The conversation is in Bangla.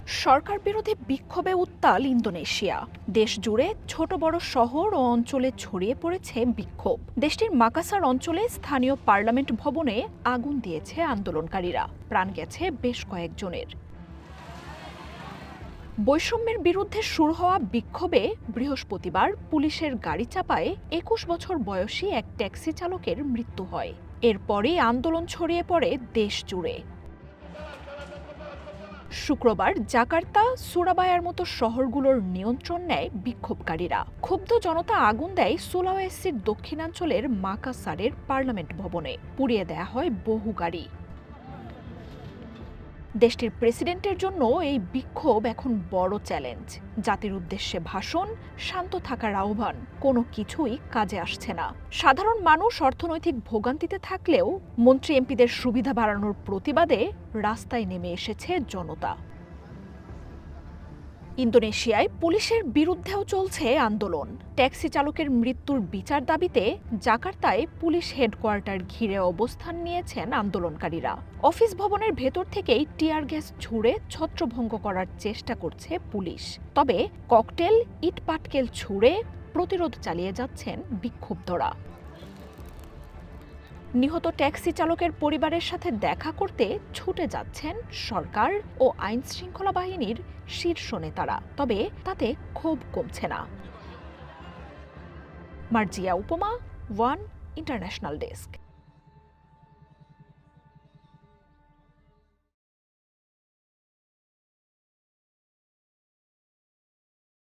সরকার বিরোধী বিক্ষোভে উত্তাল ইন্দোনেশিয়া। দেশ জুড়ে ছোট বড় শহর ও অঞ্চলে ছড়িয়ে পড়েছে বিক্ষোভ। দেশটির মাকাসার অঞ্চলে স্থানীয় পার্লামেন্ট ভবনে আগুন দিয়েছে আন্দোলনকারীরা। প্রাণ গেছে বেশ কয়েকজনের। বৈষম্যের বিরুদ্ধে শুরু হওয়া বিক্ষোভে বৃহস্পতিবার পুলিশের গাড়ি চাপায় ২১ বছর বয়সী এক ট্যাক্সি চালকের মৃত্যু হয়। এরপরই আন্দোলন ছড়িয়ে পড়ে দেশ জুড়ে। শুক্রবার জাকার্তা, সুরাবায়ার মতো শহরগুলোর নিয়ন্ত্রণ নেয় বিক্ষোভকারীরা। ক্ষুব্ধ জনতা আগুন দেয় সুলাওয়েসির দক্ষিণাঞ্চলের মাকাসারের পার্লামেন্ট ভবনে। পুড়িয়ে দেয়া হয় বহু গাড়ি। দেশটির প্রেসিডেন্টের জন্য এই বিক্ষোভ এখন বড় চ্যালেঞ্জ। জাতির উদ্দেশ্যে ভাষণ, শান্ত থাকার আহ্বান, কোনো কিছুই কাজে আসছে না। সাধারণ মানুষ অর্থনৈতিক ভোগান্তিতে থাকলেও মন্ত্রী এমপিদের সুবিধা বাড়ানোর প্রতিবাদে রাস্তায় নেমে এসেছে জনতা। ইন্দোনেশিয়ায় পুলিশের বিরুদ্ধেও চলছে আন্দোলন। ট্যাক্সি চালকের মৃত্যুর বিচার দাবিতে জাকার্তায় পুলিশ হেডকোয়ার্টার ঘিরে অবস্থান নিয়েছেন আন্দোলনকারীরা। অফিস ভবনের ভেতর থেকেই টিয়ার গ্যাস ছুড়ে ছত্রভঙ্গ করার চেষ্টা করছে পুলিশ। তবে ককটেল, ইটপাটকেল ছুড়ে প্রতিরোধ চালিয়ে যাচ্ছেন বিক্ষুব্ধরা। নিহত ট্যাক্সি চালকের পরিবারের সাথে দেখা করতে ছুটে যাচ্ছেন সরকার ও আইনশৃঙ্খলা বাহিনীর শীর্ষ নেতারা। তবে তাতে ক্ষোভ কমছে না। মার্জিয়া উপমা, ওয়ান ইন্টারন্যাশনাল ডেস্ক।